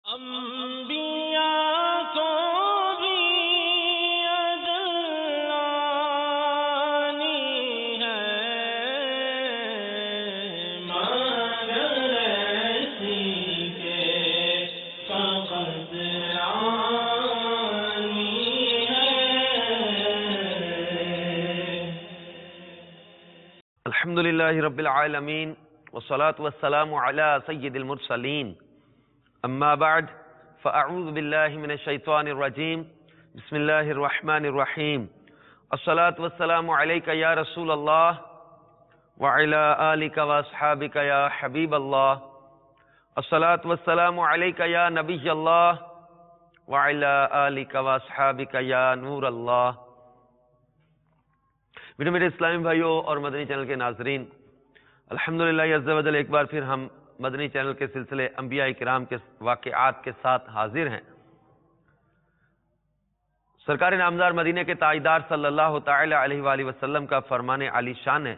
انبیاء کو بھی اجلانی ہے مگر ایسی کے فقط آنی ہے۔ الحمدللہ رب العالمین والصلاة والسلام علی سید المرسلین اما بعد فاعوذ باللہ من الشیطان الرجیم بسم اللہ الرحمن الرحیم الصلاة والسلام علیک یا رسول اللہ وعلی آلک واصحابک یا حبیب اللہ الصلاة والسلام علیک یا نبی اللہ وعلی آلک واصحابک یا نور اللہ۔ میرے اسلامی بھائیوں اور مدنی چینل کے ناظرین، الحمدللہ عز و جل ایک بار پھر ہم مدنی چینل کے سلسلے انبیاء کرام کے واقعات کے ساتھ حاضر ہیں۔ سرکار نامدار مدینے کے تاجدار صلی اللہ تعالی علیہ وآلہ وسلم کا فرمان عالی شان ہے،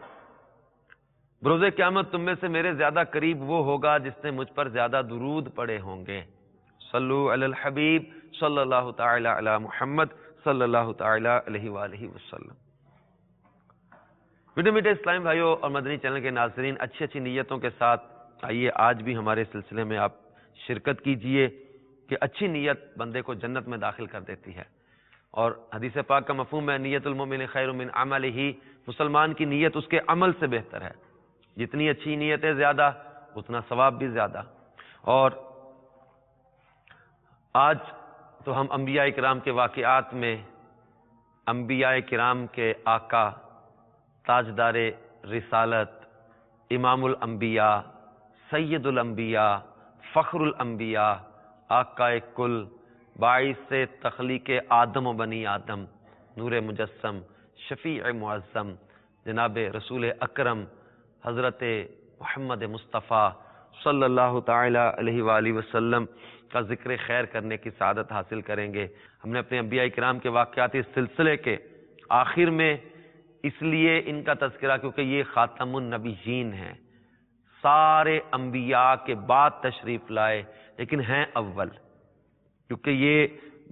بروز قیامت تم میں سے میرے زیادہ قریب وہ ہوگا جس نے مجھ پر زیادہ درود پڑے ہوں گے۔ صلو علی الحبیب صلی اللہ تعالی علی محمد صلی اللہ تعالی علیہ وآلہ وسلم۔ میٹھے اسلامی بھائیوں اور مدنی چینل کے ناظرین، اچھی اچھی نیتوں کے ساتھ آئیے آج بھی ہمارے سلسلے میں آپ شرکت کیجئے کہ اچھی نیت بندے کو جنت میں داخل کر دیتی ہے، اور حدیث پاک کا مفہوم ہے نیت المومن خیر من عملہ، مسلمان کی نیت اس کے عمل سے بہتر ہے، جتنی اچھی نیتیں زیادہ اتنا ثواب بھی زیادہ۔ اور آج تو ہم انبیاء کرام کے واقعات میں انبیاء کرام کے آقا، تاجدار رسالت، امام الانبیاء، سید الانبیاء، فخر الانبیاء، آقا کل، باعث تخلیق آدم و بنی آدم، نور مجسم، شفیع معظم، جناب رسول اکرم حضرت محمد مصطفیٰ صلی اللہ تعالی علیہ وآلہ وسلم کا ذکر خیر کرنے کی سعادت حاصل کریں گے۔ ہم نے اپنے انبیاء کرام کے واقعات اس سلسلے کے آخر میں اس لیے ان کا تذکرہ کیونکہ یہ خاتم النبیین ہیں، سارے انبیاء کے بعد تشریف لائے لیکن ہیں اول، کیونکہ یہ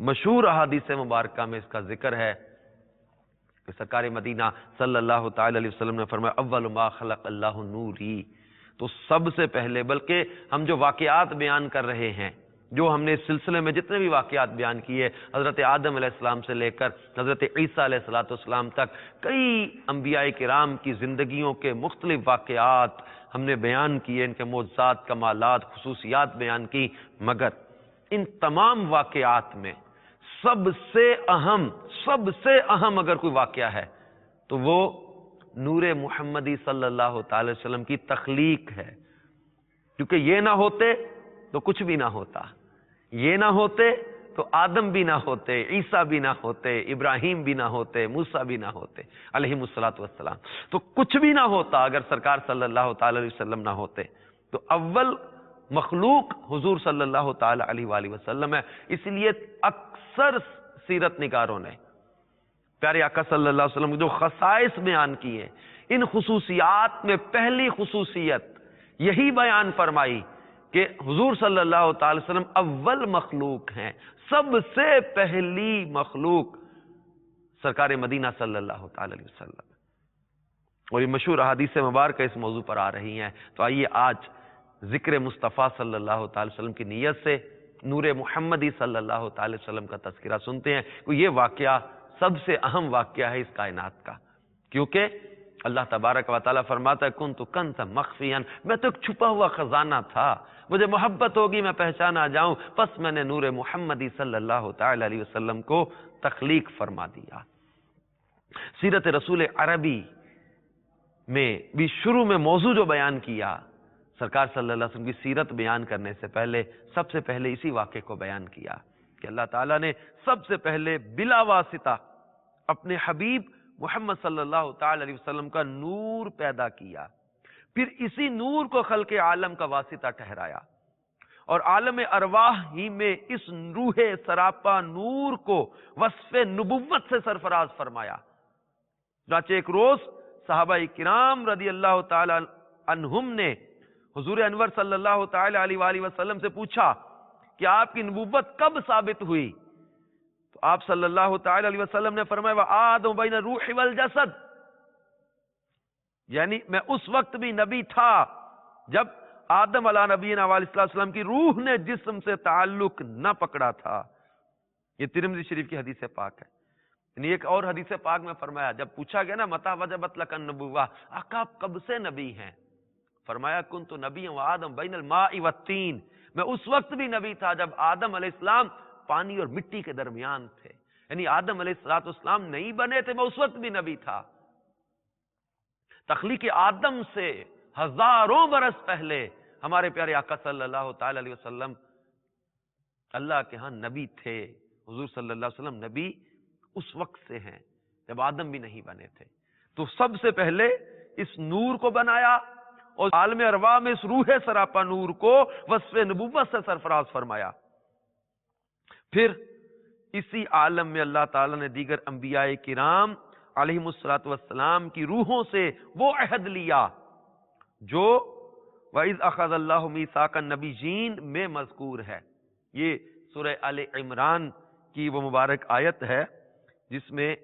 مشہور احادیث مبارکہ میں اس کا ذکر ہے کہ سرکار مدینہ صلی اللہ تعالی علیہ وسلم نے فرمایا اول ما خلق اللہ نوری، تو سب سے پہلے، بلکہ ہم جو واقعات بیان کر رہے ہیں، جو ہم نے اس سلسلے میں جتنے بھی واقعات بیان کیے، حضرت آدم علیہ السلام سے لے کر حضرت عیسیٰ علیہ السلام تک کئی انبیاء کرام کی زندگیوں کے مختلف واقعات ہم نے بیان کیے، ان کے معجزات، کمالات، خصوصیات بیان کی، مگر ان تمام واقعات میں سب سے اہم اگر کوئی واقعہ ہے تو وہ نور محمدی صلی اللہ تعالی وسلم کی تخلیق ہے، کیونکہ یہ نہ ہوتے تو کچھ بھی نہ ہوتا، یہ نہ ہوتے تو آدم بھی نہ ہوتے، عیسیٰ بھی نہ ہوتے، ابراہیم بھی نہ ہوتے، موسیٰ بھی نہ ہوتے علیہم السلام، تو کچھ بھی نہ ہوتا اگر سرکار صلی اللہ تعالی علیہ وسلم نہ ہوتے۔ تو اول مخلوق حضور صلی اللہ تعالی علیہ وآلہ وسلم ہے، اس لیے اکثر سیرت نگاروں نے پیارے آقا صلی اللہ علیہ وسلم جو خصائص بیان کیے، ان خصوصیات میں پہلی خصوصیت یہی بیان فرمائی کہ حضور صلی اللہ تعالی وسلم اول مخلوق ہیں، سب سے پہلی مخلوق سرکار مدینہ صلی اللہ تعالی علیہ وسلم، اور یہ مشہور احادیث مبارکہ اس موضوع پر آ رہی ہیں۔ تو آئیے آج ذکر مصطفیٰ صلی اللہ تعالی وسلم کی نیت سے نور محمدی صلی اللہ تعالی وسلم کا تذکرہ سنتے ہیں، کہ یہ واقعہ سب سے اہم واقعہ ہے اس کائنات کا، کیونکہ اللہ تبارک و تعالیٰ فرماتا ہے کنت کنزا مخفیا، میں تو ایک چھپا ہوا خزانہ تھا، مجھے محبت ہوگی میں پہچانا جاؤں، پس میں نے نور محمدی صلی اللہ تعالی علیہ وسلم کو تخلیق فرما دیا۔ سیرت رسول عربی میں بھی شروع میں موضوع جو بیان کیا، سرکار صلی اللہ علیہ وسلم کی سیرت بیان کرنے سے پہلے سب سے پہلے اسی واقعے کو بیان کیا کہ اللہ تعالیٰ نے سب سے پہلے بلا واسطہ اپنے حبیب محمد صلی اللہ تعالی علیہ وسلم کا نور پیدا کیا، پھر اسی نور کو خلق عالم کا واسطہ ٹھہرایا، اور عالم ارواح ہی میں اس روح سراپا نور کو وصف نبوت سے سرفراز فرمایا۔ چنانچہ ایک روز صحابہ کرام رضی اللہ تعالی عنہم نے حضور انور صلی اللہ تعالی علیہ وآلہ وسلم سے پوچھا کہ آپ کی نبوت کب ثابت ہوئی؟ تو آپ صلی اللہ تعالی علیہ وسلم نے فرمایا وآدم بین الروح والجسد، یعنی میں اس وقت بھی نبی تھا جب آدم علیہ نبینا علیہ السلام کی روح نے جسم سے تعلق نہ پکڑا تھا۔ یہ ترمذی شریف کی حدیث پاک ہے۔ یعنی ایک اور حدیث پاک میں فرمایا، جب پوچھا گیا نا متی وجبت لک النبوہ، آقا آپ کب سے نبی ہیں؟ فرمایا کنت نبی و آدم بین الماء والطین، میں اس وقت بھی نبی تھا جب آدم علیہ السلام پانی اور مٹی کے درمیان تھے، یعنی آدم علیہ السلام نہیں بنے تھے، میں اس وقت بھی نبی تھا۔ تخلیق آدم سے ہزاروں برس پہلے ہمارے پیارے آقا صلی اللہ تعالی علیہ وسلم اللہ کے ہاں نبی تھے۔ حضور صلی اللہ علیہ وسلم نبی اس وقت سے ہیں جب آدم بھی نہیں بنے تھے۔ تو سب سے پہلے اس نور کو بنایا اور عالم ارواح میں اس روح سراپا نور کو وصف نبوت سے سرفراز فرمایا۔ پھر اسی عالم میں اللہ تعالیٰ نے دیگر انبیاء کرام علیہم السلام کی روحوں سے وہ عہد لیا جو وَإِذْ أَخَذَ اللَّهُ مِيثَاقَ النَّبِيِّينَ میں مذکور ہے۔ یہ سورہ آل عمران کی وہ مبارک آیت ہے جس میں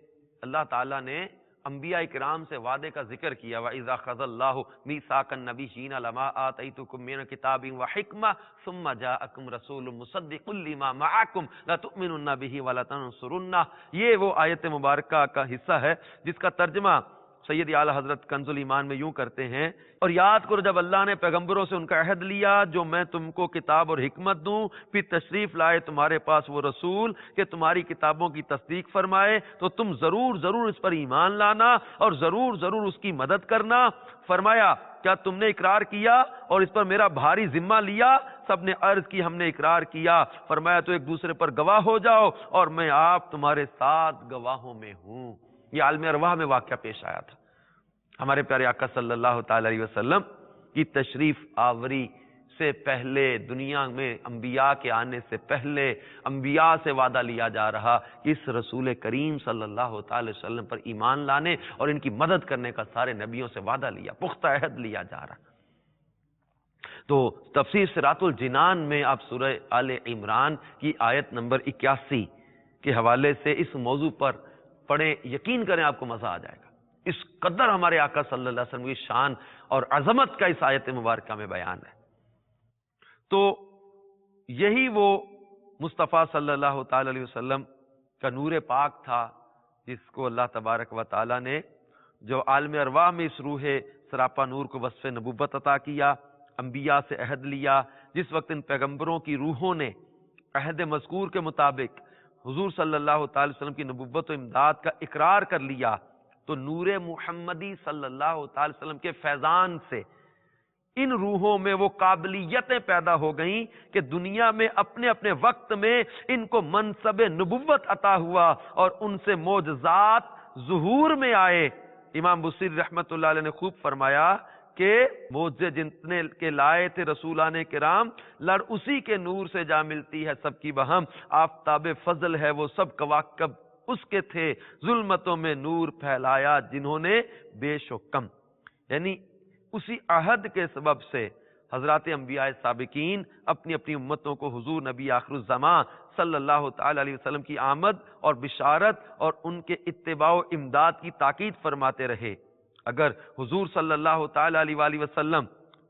اللہ تعالیٰ نے انبیاء کرام سے وعدے کا ذکر کیا، وَإِذْ أَخَذَ اللَّهُ مِيثَاقَ النَّبِيِّينَ لَمَا آتَيْتُكُم مِّن كِتَابٍ وَحِكْمَةٍ ثُمَّ جَاءَكُمْ رَسُولٌ مُصَدِّقٌ لِّمَا مَعَكُمْ لَتُؤْمِنُنَّ بِهِ وَلَتَنصُرُنَّهُ۔ یہ وہ آیت مبارکہ کا حصہ ہے جس کا ترجمہ سید اعلیٰ حضرت کنز الایمان میں یوں کرتے ہیں، اور یاد کرو جب اللہ نے پیغمبروں سے ان کا عہد لیا جو میں تم کو کتاب اور حکمت دوں، پھر تشریف لائے تمہارے پاس وہ رسول کہ تمہاری کتابوں کی تصدیق فرمائے، تو تم ضرور ضرور اس پر ایمان لانا اور ضرور ضرور اس کی مدد کرنا۔ فرمایا کیا تم نے اقرار کیا اور اس پر میرا بھاری ذمہ لیا؟ سب نے عرض کی ہم نے اقرار کیا۔ فرمایا تو ایک دوسرے پر گواہ ہو جاؤ اور میں آپ تمہارے ساتھ گواہوں میں ہوں۔ یہ عالم ارواح میں واقعہ پیش آیا تھا۔ ہمارے پیارے آقا صلی اللہ تعالی علیہ وسلم کی تشریف آوری سے پہلے، دنیا میں انبیاء کے آنے سے پہلے انبیاء سے وعدہ لیا جا رہا کہ اس رسول کریم صلی اللہ تعالی وسلم پر ایمان لانے اور ان کی مدد کرنے کا سارے نبیوں سے وعدہ لیا، پختہ عہد لیا جا رہا۔ تو تفسیر صراط الجنان میں آپ سورہ آل عمران کی آیت نمبر 81 کے حوالے سے اس موضوع پر پڑھیں، یقین کریں آپ کو مزہ آ جائے گا۔ اس قدر ہمارے آقا صلی اللہ علیہ وسلم کی شان اور عظمت کا اس آیت مبارکہ میں بیان ہے۔ تو یہی وہ مصطفیٰ صلی اللہ تعالی علیہ وسلم کا نور پاک تھا جس کو اللہ تبارک و تعالی نے جو عالم ارواح میں اس روح سراپا نور کو وصف نبوت عطا کیا، انبیاء سے عہد لیا۔ جس وقت ان پیغمبروں کی روحوں نے عہد مذکور کے مطابق حضور صلی اللہ تعالی وسلم کی نبوت و امداد کا اقرار کر لیا، تو نور محمدی صلی اللہ تعالی وسلم کے فیضان سے ان روحوں میں وہ قابلیتیں پیدا ہو گئیں کہ دنیا میں اپنے اپنے وقت میں ان کو منصب نبوت عطا ہوا اور ان سے معجزات ظہور میں آئے۔ امام بصری رحمت اللہ علیہ نے خوب فرمایا کہ معجزے جتنے کے لائے تھے رسولان کرام، لڑ اسی کے نور سے جا ملتی ہے سب کی بہم، آفتاب فضل ہے وہ سب کواکب اس کے تھے، ظلمتوں میں نور پھیلایا جنہوں نے بیش و کم۔ یعنی اسی عہد کے سبب سے حضرات انبیاء سابقین اپنی اپنی امتوں کو حضور نبی آخر الزمان صلی اللہ تعالی علیہ وسلم کی آمد اور بشارت اور ان کے اتباع و امداد کی تاکید فرماتے رہے۔ اگر حضور صلی اللہ تعالی علیہ وآلہ وسلم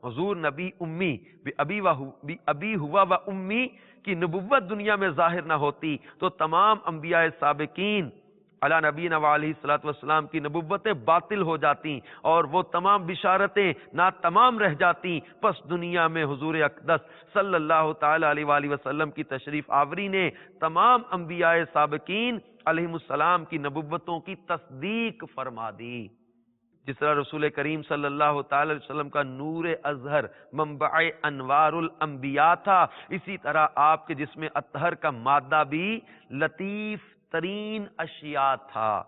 حضور نبی امی ابی ہوا و امی کی نبوت دنیا میں ظاہر نہ ہوتی تو تمام انبیاء سابقین علی نبینا علیہ الصلوۃ والسلام کی نبوتیں باطل ہو جاتی اور وہ تمام بشارتیں ناتمام رہ جاتی۔ پس دنیا میں حضور اقدس صلی اللہ تعالی علیہ وآلہ وسلم کی تشریف آوری نے تمام انبیاء سابقین علیہم السلام کی نبوتوں کی تصدیق فرما دی۔ جس طرح رسول کریم صلی اللہ تعالی علیہ وسلم کا نور ازہر منبع انوار الانبیاء تھا، اسی طرح آپ کے جسم اطہر کا مادہ بھی لطیف ترین اشیاء تھا۔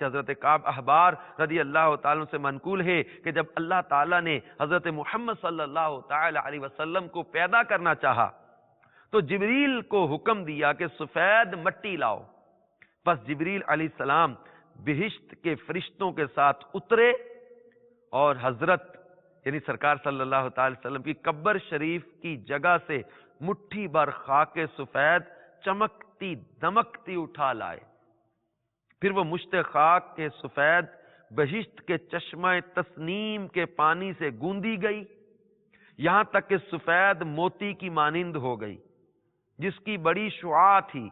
حضرت کعب احبار رضی اللہ تعالیٰ سے منقول ہے کہ جب اللہ تعالیٰ نے حضرت محمد صلی اللہ تعالی علیہ وسلم کو پیدا کرنا چاہا تو جبریل کو حکم دیا کہ سفید مٹی لاؤ۔ پس جبریل علیہ السلام بہشت کے فرشتوں کے ساتھ اترے اور حضرت یعنی سرکار صلی اللہ تعالی وسلم کی قبر شریف کی جگہ سے مٹھی بھر خاک سفید چمکتی دمکتی اٹھا لائے. پھر وہ مشت خاک کے سفید بہشت کے چشمہ تسنیم کے پانی سے گوندی گئی، یہاں تک کہ سفید موتی کی مانند ہو گئی جس کی بڑی شعاع تھی.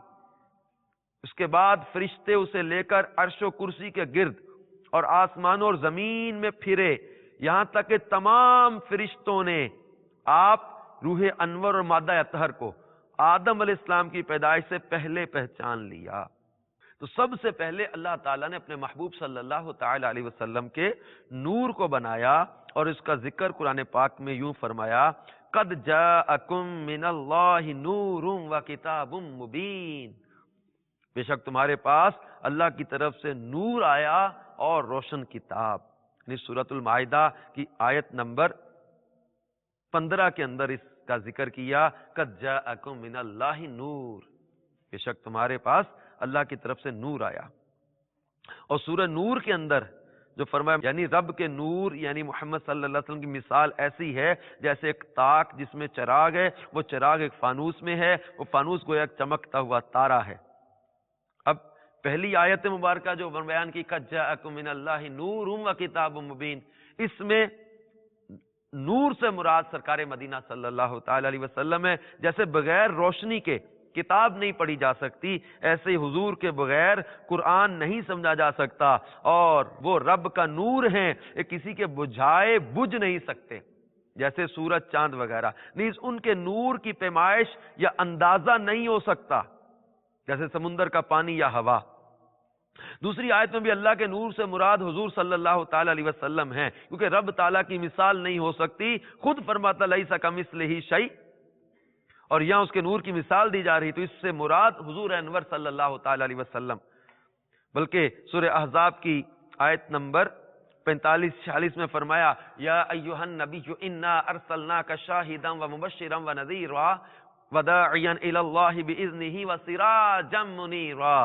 اس کے بعد فرشتے اسے لے کر عرش و کرسی کے گرد اور آسمان اور زمین میں پھرے، یہاں تک کہ تمام فرشتوں نے آپ روح انور اور مادہ اطہر کو آدم علیہ السلام کی پیدائش سے پہلے پہچان لیا. تو سب سے پہلے اللہ تعالیٰ نے اپنے محبوب صلی اللہ تعالی علیہ وسلم کے نور کو بنایا، اور اس کا ذکر قرآن پاک میں یوں فرمایا، قد جاءکم من اللہ نور و کتاب مبین. بے شک تمہارے پاس اللہ کی طرف سے نور آیا اور روشن کتاب. یعنی سورۃ المائدہ کی آیت نمبر 15 کے اندر اس کا ذکر کیا، قد جاءکم من اللہ نور، بے شک تمہارے پاس اللہ کی طرف سے نور آیا. اور سورہ نور کے اندر جو فرمایا، یعنی رب کے نور یعنی محمد صلی اللہ علیہ وسلم کی مثال ایسی ہے جیسے ایک تاک جس میں چراغ ہے، وہ چراغ ایک فانوس میں ہے، وہ فانوس گویا ایک چمکتا ہوا تارا ہے. اب پہلی آیت مبارکہ جو بیان کی، قد جاءکم من اللہ نور و کتاب مبین، اس میں نور سے مراد سرکار مدینہ صلی اللہ تعالی علیہ وسلم ہے. جیسے بغیر روشنی کے کتاب نہیں پڑھی جا سکتی، ایسے ہی حضور کے بغیر قرآن نہیں سمجھا جا سکتا، اور وہ رب کا نور ہیں، یہ کسی کے بجھائے بجھ نہیں سکتے، جیسے سورج چاند وغیرہ. نیز ان کے نور کی پیمائش یا اندازہ نہیں ہو سکتا، جیسے سمندر کا پانی یا ہوا. دوسری آیت میں بھی اللہ کے نور سے مراد حضور صلی اللہ تعالی علیہ وسلم ہیں، کیونکہ رب تعالیٰ کی مثال نہیں ہو سکتی. خود فرماتا لیس کمثلہ شیء، اور یہاں اس کے نور کی مثال دی جا رہی، تو اس سے مراد حضور انور صلی اللہ تعالی علیہ وسلم. بلکہ سورہ احزاب کی آیت نمبر 45-46 میں فرمایا، یا ایھا النبی انا ارسلناک شاہدا ومبشرا ونذیرا وداعیا الی اللہ باذنہ وسراجا منیرا.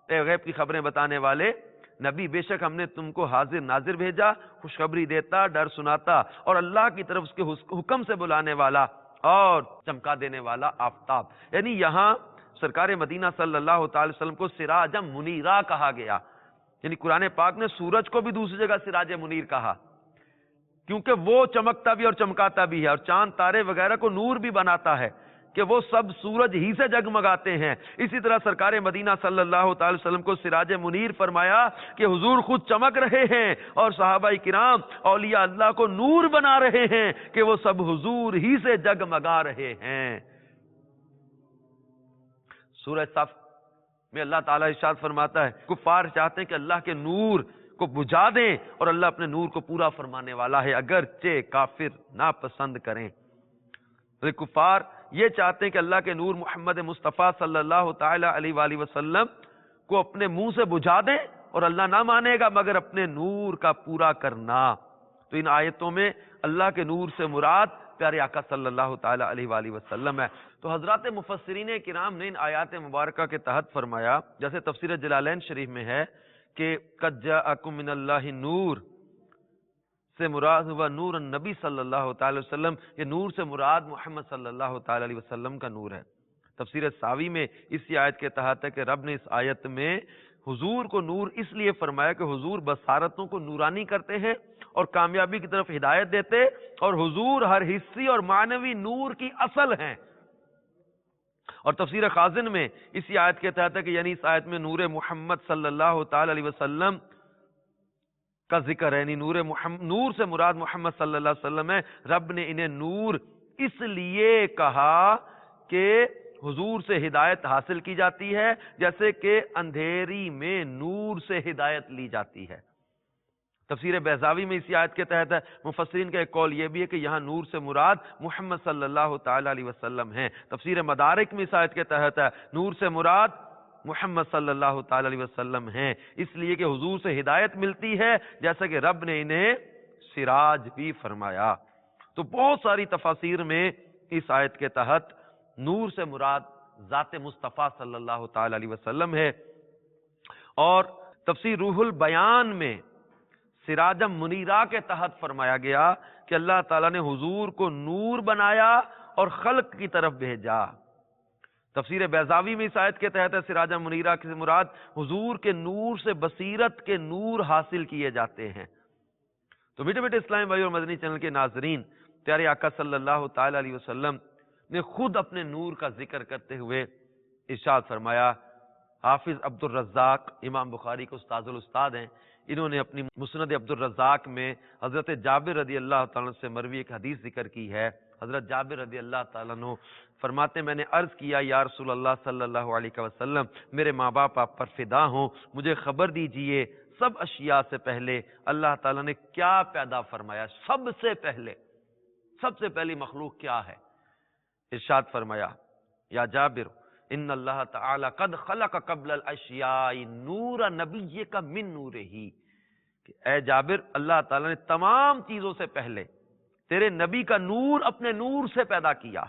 اے غیب کی خبریں بتانے والے نبی، بے شک ہم نے تم کو حاضر ناظر بھیجا، خوشخبری دیتا، ڈر سناتا، اور اللہ کی طرف اس کے حکم سے بلانے والا اور چمکا دینے والا آفتاب. یعنی یہاں سرکار مدینہ صلی اللہ تعالی وسلم کو سراجا منیرا کہا گیا. یعنی قرآن پاک نے سورج کو بھی دوسری جگہ سراج منیر کہا، کیونکہ وہ چمکتا بھی اور چمکاتا بھی ہے، اور چاند تارے وغیرہ کو نور بھی بناتا ہے کہ وہ سب سورج ہی سے جگمگاتے ہیں. اسی طرح سرکار مدینہ صلی اللہ تعالی وسلم کو سراج منیر فرمایا کہ حضور خود چمک رہے ہیں، اور صحابہ کرام اولیاء اللہ کو نور بنا رہے ہیں کہ وہ سب حضور ہی سے جگمگا رہے ہیں. سورہ صف میں اللہ تعالیٰ ارشاد فرماتا ہے، کفار چاہتے ہیں کہ اللہ کے نور کو بجھا دیں، اور اللہ اپنے نور کو پورا فرمانے والا ہے، اگرچہ کافر ناپسند کریں. کفار یہ چاہتے ہیں کہ اللہ کے نور محمد مصطفیٰ صلی اللہ تعالی علیہ وآلہ وسلم کو اپنے منہ سے بجھا دیں، اور اللہ نہ مانے گا مگر اپنے نور کا پورا کرنا. تو ان آیتوں میں اللہ کے نور سے مراد پیارے آقا صلی اللہ تعالی علیہ وآلہ وسلم ہے. تو حضرات مفسرین کرام نے ان آیات مبارکہ کے تحت فرمایا، جیسے تفسیر جلالین شریف میں ہے کہ قد جاءکم من اللہ نور سے مراد ہوا نور النبی صلی اللہ تعالی وسلم، یہ نور سے مراد محمد صلی اللہ تعالی علیہ وسلم کا نور ہے. تفسیر ساوی میں اسی آیت کے تحت ہے کہ رب نے اس آیت میں حضور کو نور اس لیے فرمایا کہ حضور بصارتوں کو نورانی کرتے ہیں اور کامیابی کی طرف ہدایت دیتے، اور حضور ہر حصی اور معنوی نور کی اصل ہیں. اور تفسیر خازن میں اسی آیت کے تحت ہے کہ یعنی اس آیت میں نور محمد صلی اللہ تعالی علیہ وسلم کا ذکر ہے، یعنی نور سے مراد محمد صلی اللہ علیہ وسلم ہے. رب نے انہیں نور اس لیے کہا کہ حضور سے ہدایت حاصل کی جاتی ہے جیسے کہ اندھیری میں نور سے ہدایت لی جاتی ہے. تفسیر بیضاوی میں اسی آیت کے تحت ہے. مفسرین کا ایک قول یہ بھی ہے کہ یہاں نور سے مراد محمد صلی اللہ تعالی علیہ وسلم ہیں. تفسیر مدارک میں اس آیت کے تحت ہے نور سے مراد محمد صلی اللہ تعالی علیہ وسلم ہیں، اس لیے کہ حضور سے ہدایت ملتی ہے جیسا کہ رب نے انہیں سراج بھی فرمایا. تو بہت ساری تفاسیر میں اس آیت کے تحت نور سے مراد ذات مصطفیٰ صلی اللہ تعالی علیہ وسلم ہے. اور تفسیر روح البیان میں سراجم منیرا کے تحت فرمایا گیا کہ اللہ تعالیٰ نے حضور کو نور بنایا اور خلق کی طرف بھیجا۔ تفسیر بیضاوی میں اس آیت کے تحت ہے سراجا منیرہ سے مراد حضور کے نور سے بصیرت کے نور حاصل کیے جاتے ہیں۔ تو بیٹے بیٹے اسلامی بھائی اور مدنی چینل کے ناظرین، پیارے آقا صلی اللہ تعالی علیہ وسلم نے خود اپنے نور کا ذکر کرتے ہوئے ارشاد فرمایا۔ حافظ عبد الرزاق امام بخاری کے استاذ الاستاد ہیں، انہوں نے اپنی مسند عبد الرزاق میں حضرت جابر رضی اللہ تعالیٰ سے مروی ایک حدیث ذکر کی ہے۔ حضرت جابر رضی اللہ تعالیٰ عنہ فرماتے میں نے عرض کیا یا رسول اللہ صلی اللہ علیہ وسلم، میرے ماں باپ آپ پر فدا ہوں، مجھے خبر دیجئے سب اشیاء سے پہلے اللہ تعالیٰ نے کیا پیدا فرمایا؟ سب سے پہلی مخلوق کیا ہے؟ ارشاد فرمایا یا جابر ان اللہ تعالی قد خلق قبل الاشیاء نور نبیک من نورہ، کہ اے جابر اللہ تعالیٰ نے تمام چیزوں سے پہلے تیرے نبی کا نور اپنے نور سے پیدا کیا،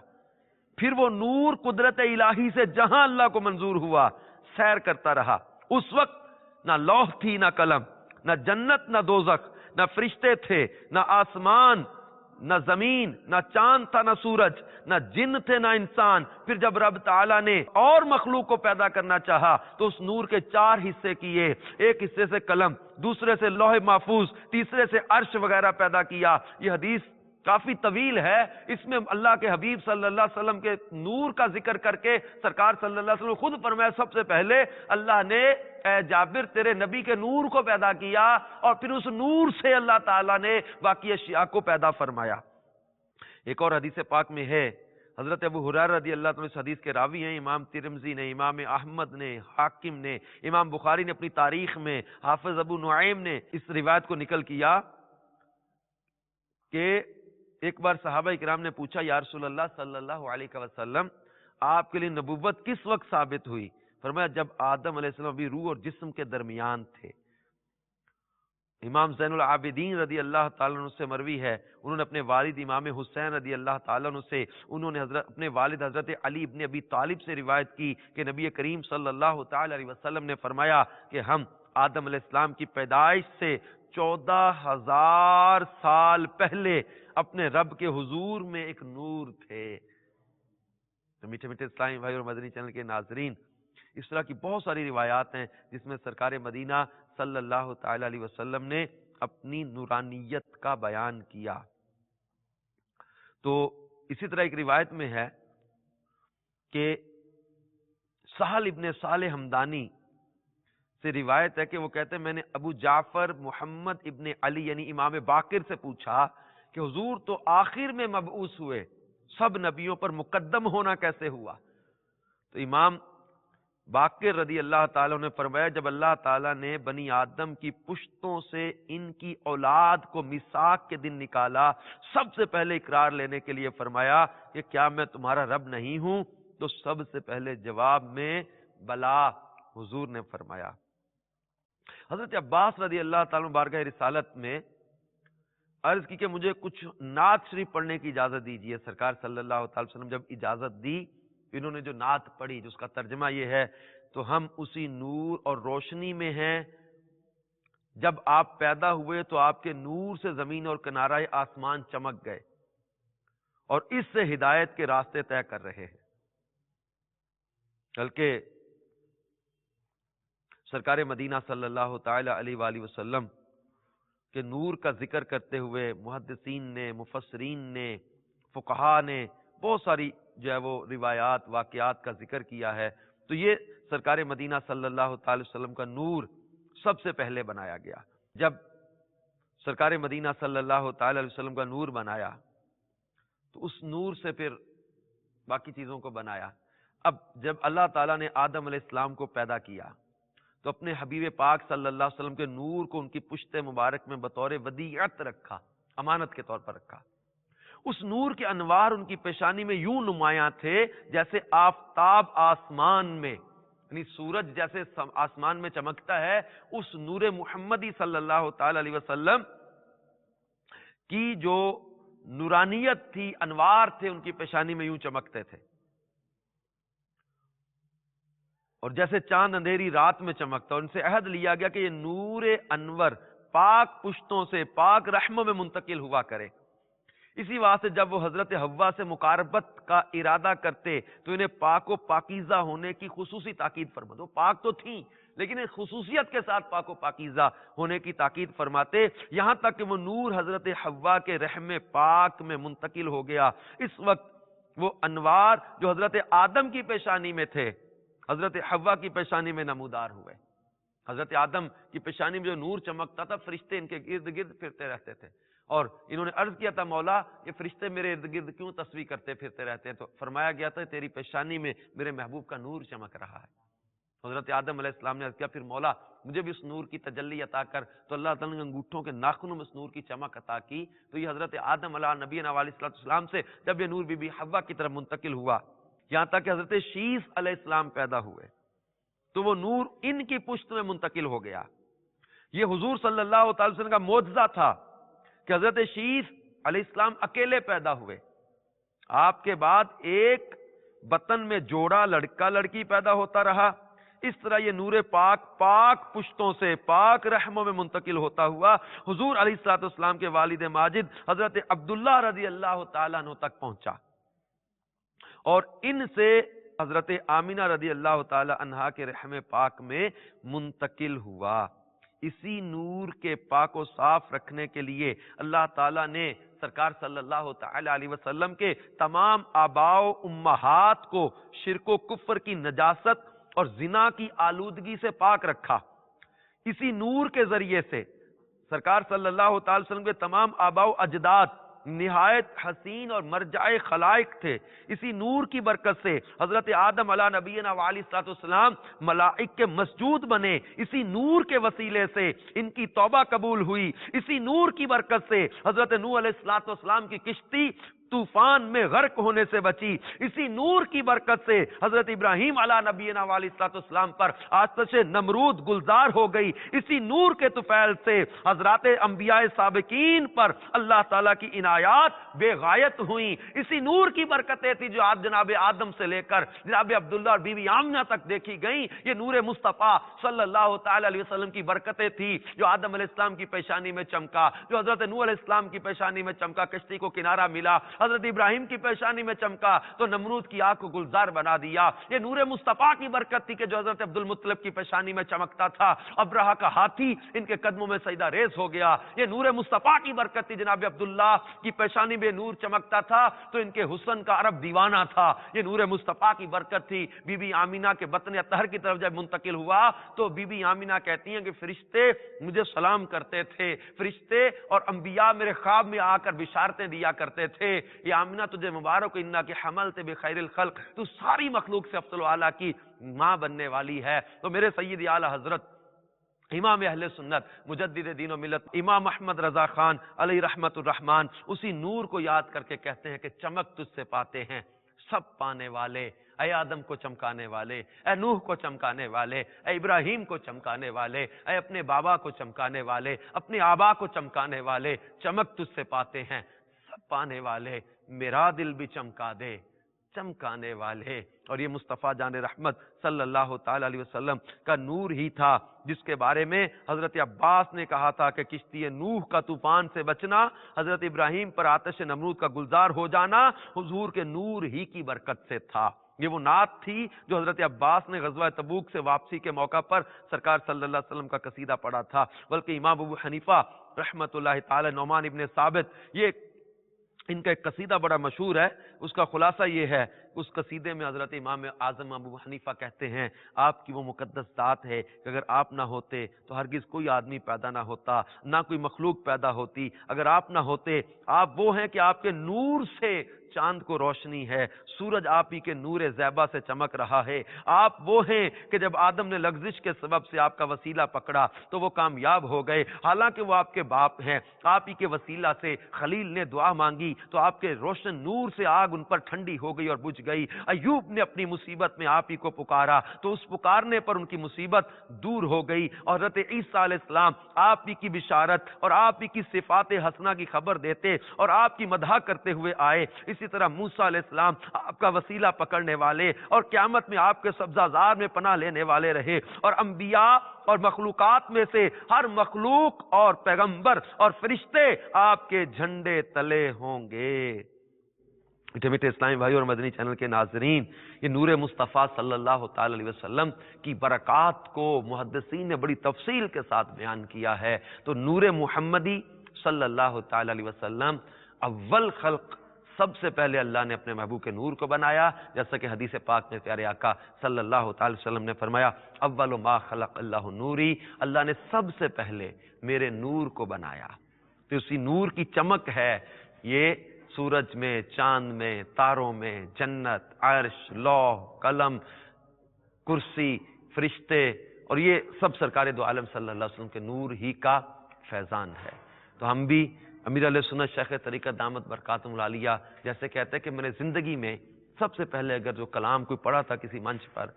پھر وہ نور قدرت الہی سے جہاں اللہ کو منظور ہوا سیر کرتا رہا۔ اس وقت نہ لوح تھی نہ قلم، نہ جنت نہ دوزخ، نہ فرشتے تھے نہ آسمان نہ زمین، نہ چاند تھا نہ سورج، نہ جن تھے نہ انسان۔ پھر جب رب تعالیٰ نے اور مخلوق کو پیدا کرنا چاہا تو اس نور کے 4 حصے کیے، ایک حصے سے قلم، دوسرے سے لوح محفوظ، تیسرے سے عرش وغیرہ پیدا کیا۔ یہ حدیث کافی طویل ہے، اس میں اللہ کے حبیب صلی اللہ علیہ وسلم کے نور کا ذکر کر کے سرکار صلی اللہ علیہ وسلم خود فرمایا سب سے پہلے اللہ نے اے جابر تیرے نبی کے نور کو پیدا کیا، اور پھر اس نور سے اللہ تعالیٰ نے باقی اشیاء کو پیدا فرمایا۔ ایک اور حدیث پاک میں ہے، حضرت ابو ہریرہ رضی اللہ عنہ اس حدیث کے راوی ہیں، امام ترمذی نے، امام احمد نے، حاکم نے، امام بخاری نے اپنی تاریخ میں، حافظ ابو نعیم نے اس روایت کو نقل کیا کہ ایک بار صحابہ اکرام نے پوچھا یا رسول اللہ صلی اللہ علیہ وسلم آپ کے لیے نبوت کس وقت ثابت ہوئی؟ فرمایا جب آدم علیہ السلام بھی روح اور جسم کے درمیان تھے۔ امام زین العابدین رضی اللہ تعالیٰ عنہ سے مروی ہے، انہوں نے اپنے والد امام حسین رضی اللہ تعالیٰ عنہ سے، انہوں نے اپنے والد حضرت علی ابن ابی طالب سے روایت کی کہ نبی کریم صلی اللہ تعالیٰ علیہ وسلم نے فرمایا کہ ہم آدم علیہ السلام کی پیدائش سے 14,000 سال پہلے اپنے رب کے حضور میں ایک نور تھے۔ تو میٹھے میٹھے اسلامی بھائی اور مدنی چینل کے ناظرین، اس طرح کی بہت ساری روایات ہیں جس میں سرکار مدینہ صلی اللہ تعالی علیہ وسلم نے اپنی نورانیت کا بیان کیا۔ تو اسی طرح ایک روایت میں ہے کہ سہل ابن صالح ہمدانی سے روایت ہے کہ وہ کہتے ہیں میں نے ابو جعفر محمد ابن علی یعنی امام باقر سے پوچھا کہ حضور تو آخر میں مبعوث ہوئے، سب نبیوں پر مقدم ہونا کیسے ہوا؟ تو امام باقر رضی اللہ تعالیٰ نے فرمایا جب اللہ تعالیٰ نے بنی آدم کی پشتوں سے ان کی اولاد کو میثاق کے دن نکالا، سب سے پہلے اقرار لینے کے لیے فرمایا کہ کیا میں تمہارا رب نہیں ہوں؟ تو سب سے پہلے جواب میں بلا، حضور نے فرمایا۔ حضرت عباس رضی اللہ تعالیٰ بارگاہ رسالت میں عرض کی کہ مجھے کچھ نعت شریف پڑھنے کی اجازت دیجیے۔ سرکار صلی اللہ تعالی وسلم جب اجازت دی، انہوں نے جو نعت پڑھی جس کا ترجمہ یہ ہے تو ہم اسی نور اور روشنی میں ہیں، جب آپ پیدا ہوئے تو آپ کے نور سے زمین اور کنارہ آسمان چمک گئے اور اس سے ہدایت کے راستے طے کر رہے ہیں۔ بلکہ سرکار مدینہ صلی اللہ تعالی علیہ وآلہ وسلم کہ نور کا ذکر کرتے ہوئے محدثین نے، مفسرین نے، فقہا نے بہت ساری جو ہے وہ روایات واقعات کا ذکر کیا ہے۔ تو یہ سرکار مدینہ صلی اللہ تعالی وسلم کا نور سب سے پہلے بنایا گیا۔ جب سرکار مدینہ صلی اللہ تعالی علیہ وسلم کا نور بنایا تو اس نور سے پھر باقی چیزوں کو بنایا۔ اب جب اللہ تعالیٰ نے آدم علیہ السلام کو پیدا کیا تو اپنے حبیب پاک صلی اللہ علیہ وسلم کے نور کو ان کی پشت مبارک میں بطور ودیعت رکھا، امانت کے طور پر رکھا۔ اس نور کے انوار ان کی پیشانی میں یوں نمایاں تھے جیسے آفتاب آسمان میں، یعنی سورج جیسے آسمان میں چمکتا ہے، اس نور محمدی صلی اللہ تعالی علیہ وسلم کی جو نورانیت تھی، انوار تھے، ان کی پیشانی میں یوں چمکتے تھے، اور جیسے چاند اندھیری رات میں چمکتا، ان سے عہد لیا گیا کہ یہ نور انور پاک پشتوں سے پاک رحموں میں منتقل ہوا کرے۔ اسی واسطے جب وہ حضرت حوا سے مقاربت کا ارادہ کرتے تو انہیں پاک و پاکیزہ ہونے کی خصوصی تاکید فرماتے. وہ پاک تو تھیں لیکن ایک خصوصیت کے ساتھ پاک و پاکیزہ ہونے کی تاکید فرماتے، یہاں تک کہ وہ نور حضرت حوا کے رحم پاک میں منتقل ہو گیا. اس وقت وہ انوار جو حضرت آدم کی پیشانی میں تھے حضرت حوا کی پیشانی میں نمودار ہوئے. حضرت آدم کی پیشانی میں جو نور چمکتا تھا، فرشتے ان کے ارد گرد پھرتے رہتے تھے، اور انہوں نے عرض کیا تھا مولا یہ فرشتے میرے ارد گرد کیوں تسبیح کرتے پھرتے رہتے ہیں؟ تو فرمایا گیا تھا تیری پیشانی میں میرے محبوب کا نور چمک رہا ہے. حضرت آدم علیہ السلام نے عرض کیا پھر مولا مجھے بھی اس نور کی تجلی عطا کر. تو اللہ تعالیٰ نے انگوٹھوں کے ناخنوں میں اس نور کی چمک عطا کی. تو یہ حضرت آدم علیہ نبینا علیہ السلام سے جب یہ نور بی بی حوا کی طرف منتقل ہوا، یہاں تک کہ حضرت شیس علیہ السلام پیدا ہوئے تو وہ نور ان کی پشت میں منتقل ہو گیا. یہ حضور صلی اللہ تعالی وسلم کا معجزہ تھا کہ حضرت شیس علیہ السلام اکیلے پیدا ہوئے. آپ کے بعد ایک بطن میں جوڑا لڑکا لڑکی پیدا ہوتا رہا. اس طرح یہ نور پاک پاک پشتوں سے پاک رحموں میں منتقل ہوتا ہوا حضور علیہ الصلوۃ والسلام کے والد ماجد حضرت عبداللہ رضی اللہ تعالیٰ عنہ تک پہنچا، اور ان سے حضرت آمینہ رضی اللہ تعالی عنہا کے رحم پاک میں منتقل ہوا. اسی نور کے پاک و صاف رکھنے کے لیے اللہ تعالیٰ نے سرکار صلی اللہ تعالی علیہ وسلم کے تمام آباء و امہات کو شرک و کفر کی نجاست اور زنا کی آلودگی سے پاک رکھا. اسی نور کے ذریعے سے سرکار صلی اللہ تعالی وسلم کے تمام آباء و اجداد نہایت حسین اور مرجع خلائق تھے. اسی نور کی برکت سے حضرت آدم علیہ نبینا علیہ الصلوۃ والسلام ملائک کے مسجود بنے. اسی نور کے وسیلے سے ان کی توبہ قبول ہوئی. اسی نور کی برکت سے حضرت نوح علیہ الصلوۃ والسلام کی کشتی طوفان میں غرق ہونے سے بچی. اسی نور کی برکت سے حضرت ابراہیم علیہ نبینا علیہ الصلوۃ والسلام پر آتش نمرود گلزار ہو گئی. اسی نور کے طفیل سے حضرات انبیاء سابقین پر اللہ تعالیٰ کی عنایات بے غایت ہوئیں. اسی نور کی برکتیں تھی جو جناب آدم سے لے کر جناب عبداللہ اور بی بی آمنہ تک دیکھی گئیں. یہ نور مصطفیٰ صلی اللہ تعالی علیہ وسلم کی برکتیں تھی جو آدم علیہ السلام کی پیشانی میں چمکا، جو حضرت نوح علیہ السلام کی پیشانی میں چمکا، کشتی کو کنارہ ملا. حضرت ابراہیم کی پیشانی میں چمکا تو نمرود کی آنکھ کو گلزار بنا دیا. یہ نور مصطفیٰ کی برکت تھی کہ جو حضرت عبد المطلب کی پیشانی میں چمکتا تھا، ابرہہ کا ہاتھی ان کے قدموں میں سجدہ ریز ہو گیا. یہ نور مصطفیٰ کی برکت تھی جناب عبداللہ کی پیشانی میں نور چمکتا تھا تو ان کے حسن کا عرب دیوانہ تھا. یہ نور مصطفیٰ کی برکت تھی. بی بی آمینہ کے بطن اطہر کی طرف جب منتقل ہوا تو بی بی آمینہ کہتی ہیں کہ فرشتے مجھے سلام کرتے تھے، فرشتے اور انبیاء میرے خواب میں آ کر بشارتیں دیا کرتے تھے. یہ آمینہ تجھے مبارک انا کہ حملت بخیر الخلق، تو ساری مخلوق سے افضل و اعلیٰ کی ماں بننے والی ہے. تو میرے سید اعلیٰ حضرت امام اہل سنت مجدد دین و ملت امام احمد رضا خان علیہ رحمت الرحمن اسی نور کو یاد کر کے کہتے ہیں کہ چمک تجھ سے پاتے ہیں سب پانے والے. اے آدم کو چمکانے والے، اے نوح کو چمکانے والے، اے ابراہیم کو چمکانے والے، اے اپنے بابا کو چمکانے والے، اپنے آبا کو چمکانے والے، چمک تجھ سے پاتے ہیں سب پانے والے. میرا دل بھی چمکا دے چمکانے والے. اور یہ مصطفیٰ جان رحمت صلی اللہ تعالی علیہ وسلم کا نور ہی تھا جس کے بارے میں حضرت عباس نے کہا تھا کہ کشتی نوح کا طوفان سے بچنا، حضرت ابراہیم پر آتش نمرود کا گلزار ہو جانا حضور کے نور ہی کی برکت سے تھا. یہ وہ نعت تھی جو حضرت عباس نے غزوہ تبوک سے واپسی کے موقع پر سرکار صلی اللہ علیہ وسلم کا قصیدہ پڑھا تھا. بلکہ امام ابو حنیفہ رحمت اللہ تعالی نعمان ابن ثابت یہ ان کا ایک قصیدہ بڑا مشہور ہے. اس کا خلاصہ یہ ہے، اس قصیدے میں حضرت امام اعظم ابو حنیفہ کہتے ہیں آپ کی وہ مقدس ذات ہے کہ اگر آپ نہ ہوتے تو ہرگز کوئی آدمی پیدا نہ ہوتا، نہ کوئی مخلوق پیدا ہوتی. اگر آپ نہ ہوتے، آپ وہ ہیں کہ آپ کے نور سے چاند کو روشنی ہے، سورج آپ ہی کے نور زیبا سے چمک رہا ہے. آپ وہ ہیں کہ جب آدم نے لغزش کے سبب سے آپ کا وسیلہ پکڑا تو وہ کامیاب ہو گئے، حالانکہ وہ آپ کے باپ ہیں. آپ ہی کے وسیلہ سے خلیل نے دعا مانگی تو آپ کے روشن نور سے آگ ان پر ٹھنڈی ہو گئی اور بجھ گئی. ایوب نے اپنی مصیبت میں آپ ہی کو پکارا تو اس پکارنے پر ان کی مصیبت دور ہو گئی. اور حضرت عیسیٰ علیہ السلام آپ ہی کی بشارت اور آپ ہی کی صفات حسنہ کی خبر دیتے اور آپ کی مدح کرتے ہوئے آئے. اسی طرح موسیٰ علیہ السلام آپ کا وسیلہ پکڑنے والے اور قیامت میں آپ کے سبزہ زار میں پناہ لینے والے رہے. اور انبیاء اور مخلوقات میں سے ہر مخلوق اور پیغمبر اور فرشتے آپ کے جھنڈے تلے ہوں گے. میٹھے میٹھے اسلامی بھائی اور مدنی چینل کے ناظرین، یہ نور مصطفیٰ صلی اللہ تعالی علیہ وسلم کی برکات کو محدثین نے بڑی تفصیل کے ساتھ بیان کیا ہے. تو نور محمدی صلی اللہ تعالی علیہ وسلم اول خلق، سب سے پہلے اللہ نے اپنے محبوب کے نور کو بنایا، جیسا کہ حدیث پاک میں پیارے آقا صلی اللہ تعالی وسلم نے فرمایا اول ما خلق اللہ نوری، اللہ نے سب سے پہلے میرے نور کو بنایا. تو اسی نور کی چمک ہے یہ سورج میں، چاند میں، تاروں میں، جنت، عرش، لوح، قلم، کرسی، فرشتے، اور یہ سب سرکار دو عالم صلی اللہ علیہ وسلم کے نور ہی کا فیضان ہے. تو ہم بھی امیر علیہ سنت شیخ طریقت دامت برکاتہم العالیہ جیسے کہتے ہیں کہ میں نے زندگی میں سب سے پہلے اگر جو کلام کوئی پڑھا تھا کسی منچ پر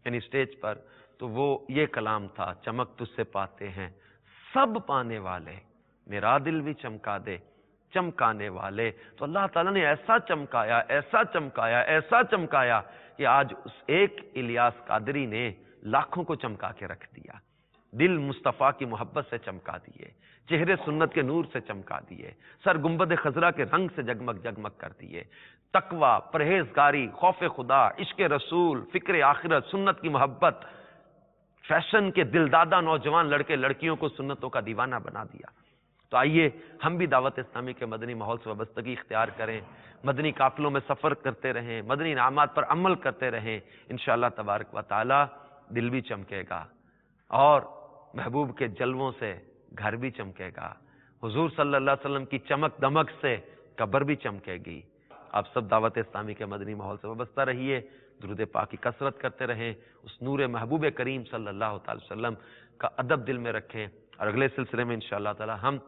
یعنی اسٹیج پر تو وہ یہ کلام تھا، چمک تجھ سے پاتے ہیں سب پانے والے، میرا دل بھی چمکا دے چمکانے والے. تو اللہ تعالیٰ نے ایسا چمکایا، ایسا چمکایا، ایسا چمکایا کہ آج اس ایک الیاس قادری نے لاکھوں کو چمکا کے رکھ دیا. دل مصطفیٰ کی محبت سے چمکا دیے، چہرے سنت کے نور سے چمکا دیے، سر گنبد خضرا کے رنگ سے جگمگ جگمگ کر دیے. تقوی، پرہیزگاری، خوف خدا، عشق رسول، فکر آخرت، سنت کی محبت، فیشن کے دلدادہ نوجوان لڑکے لڑکیوں کو سنتوں کا دیوانہ بنا دیا. تو آئیے ہم بھی دعوت اسلامی کے مدنی ماحول سے وابستگی اختیار کریں، مدنی قافلوں میں سفر کرتے رہیں، مدنی انعامات پر عمل کرتے رہیں. انشاءاللہ تبارک و تعالی دل بھی چمکے گا اور محبوب کے جلووں سے گھر بھی چمکے گا. حضور صلی اللہ علیہ وسلم کی چمک دمک سے قبر بھی چمکے گی. آپ سب دعوت اسلامی کے مدنی ماحول سے وابستہ رہیے، درود پاک کی کثرت کرتے رہیں، اس نور محبوب کریم صلی اللہ تعالی وسلم کا ادب دل میں رکھیں. اور اگلے سلسلے میں انشاءاللہ تعالی ہم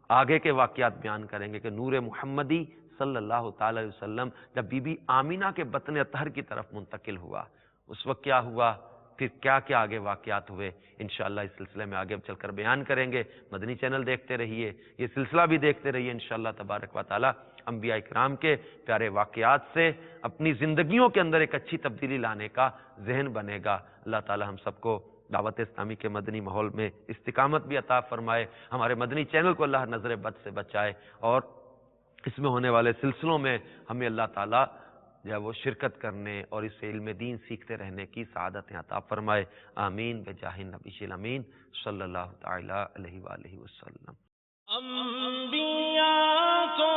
آگے کے واقعات بیان کریں گے کہ نور محمدی صلی اللہ تعالی علیہ وسلم جب بی بی آمینہ کے بطن اطہر کی طرف منتقل ہوا اس وقت کیا ہوا، پھر کیا کیا آگے واقعات ہوئے، انشاءاللہ اس سلسلے میں آگے چل کر بیان کریں گے. مدنی چینل دیکھتے رہیے، یہ سلسلہ بھی دیکھتے رہیے. انشاءاللہ تبارک و تعالی انبیاء کرام کے پیارے واقعات سے اپنی زندگیوں کے اندر ایک اچھی تبدیلی لانے کا ذہن بنے گا. اللہ تعالی ہم سب کو دعوت اسلامی کے مدنی ماحول میں استقامت بھی عطا فرمائے، ہمارے مدنی چینل کو اللہ نظر بد سے بچائے، اور اس میں ہونے والے سلسلوں میں ہمیں اللہ تعالیٰ جو ہے وہ شرکت کرنے اور اس علم دین سیکھتے رہنے کی سعادت عطا فرمائے. آمین بجاہ نبی الامین صلی اللہ تعالی علیہ وآلہ وسلم. انبیاء کو